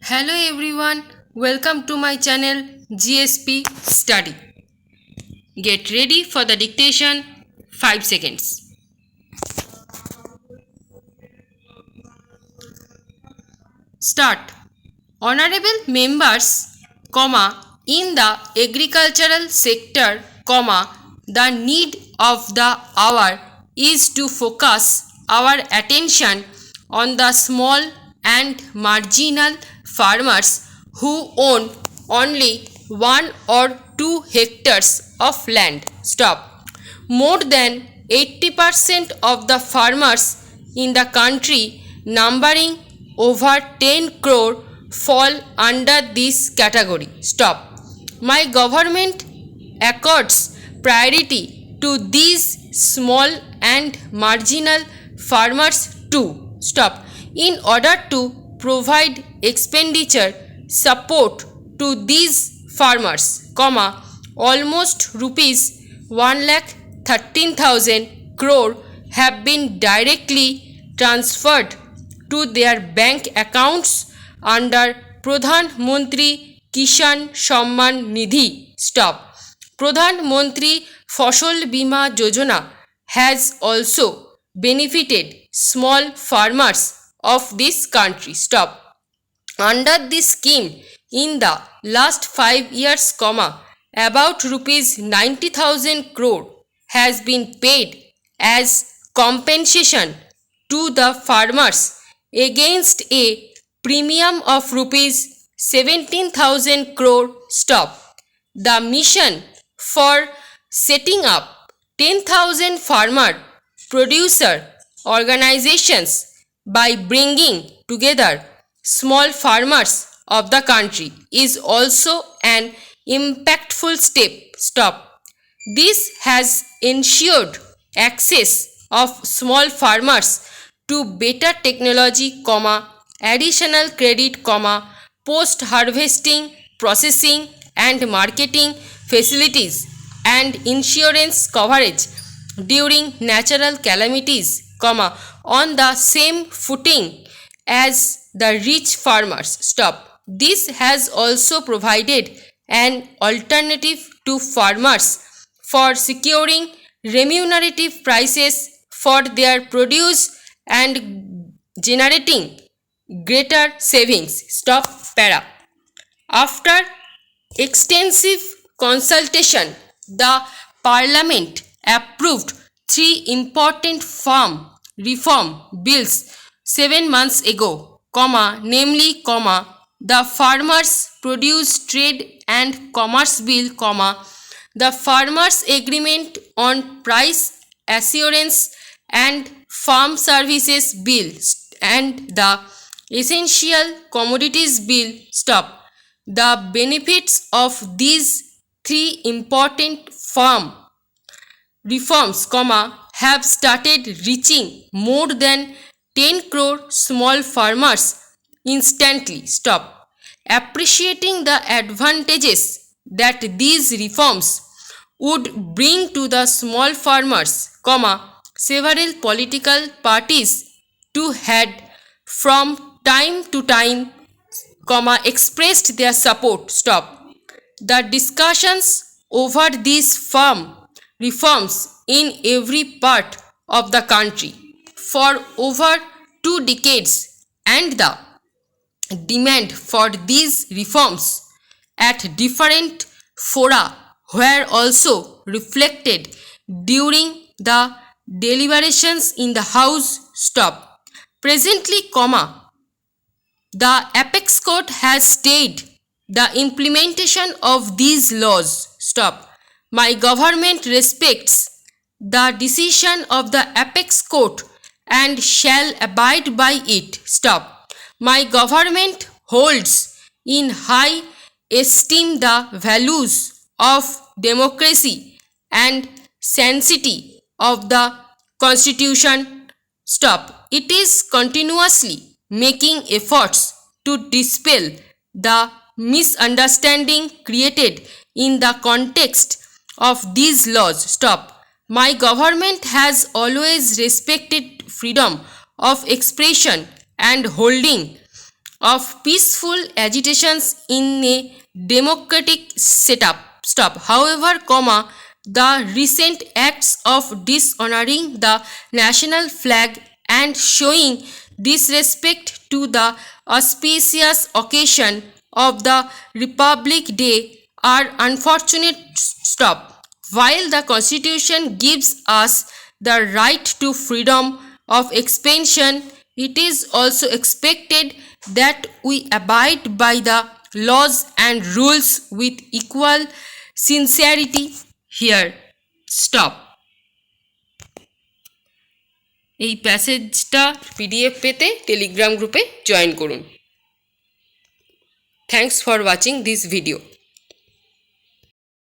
Hello everyone, welcome to my channel GSP Study. Get ready for the dictation. 5 seconds. Start. Honorable members, in the agricultural sector, the need of the hour is to focus our attention on the small and marginal farmers who own only 1 or 2 hectares of land. Stop. More than 80% of the farmers in the country, numbering over 10 crore, fall under this category. Stop. My government accords priority to these small and marginal farmers too. Stop. In order to provide expenditure support to these farmers, almost rupees 1,13,000 crore have been directly transferred to their bank accounts under Pradhan Mantri Kisan Samman Nidhi. Stop. Pradhan Mantri Fasal Bima Yojana has also benefited small farmers of this country. Stop. Under this scheme, in the last 5 years, about rupees 90,000 crore has been paid as compensation to the farmers against a premium of rupees 17,000 crore. Stop. The mission for setting up 10,000 farmer producer organizations by bringing together small farmers of the country is also an impactful step. Stop. This has ensured access of small farmers to better technology, additional credit, post harvesting processing and marketing facilities, and insurance coverage during natural calamities, on the same footing as the rich farmers. Stop. This has also provided an alternative to farmers for securing remunerative prices for their produce and generating greater savings. Stop. Para. After extensive consultation, the Parliament approved 3 important farm reform bills 7 months ago, namely, the Farmers Produce Trade and Commerce Bill, the Farmers Agreement on Price Assurance and Farm Services Bill, and the Essential Commodities Bill. Stop. The benefits of these 3 important farm reforms, have started reaching more than 10 crore small farmers instantly. Stop. Appreciating the advantages that these reforms would bring to the small farmers, several political parties too had from time to time, expressed their support. Stop. The discussions over these farm reforms in every part of the country for over 2 decades, and the demand for these reforms at different fora were also reflected during the deliberations in the House. Stop. Presently, the Apex Court has stayed the implementation of these laws. Stop. My government respects the decision of the Apex Court and shall abide by it. Stop. My government holds in high esteem the values of democracy and sanctity of the Constitution. Stop. It is continuously making efforts to dispel the misunderstanding created in the context of these laws. Stop. My government has always respected freedom of expression and holding of peaceful agitations in a democratic setup. Stop. However, the recent acts of dishonoring the national flag and showing disrespect to the auspicious occasion of the Republic Day are unfortunate. Stop. While the Constitution gives us the right to freedom of expression, it is also expected that we abide by the laws and rules with equal sincerity. Here. Stop. এই প্যাসেজটা PDF পেতে Telegram গ্রুপে join করুন। Thanks for watching this video.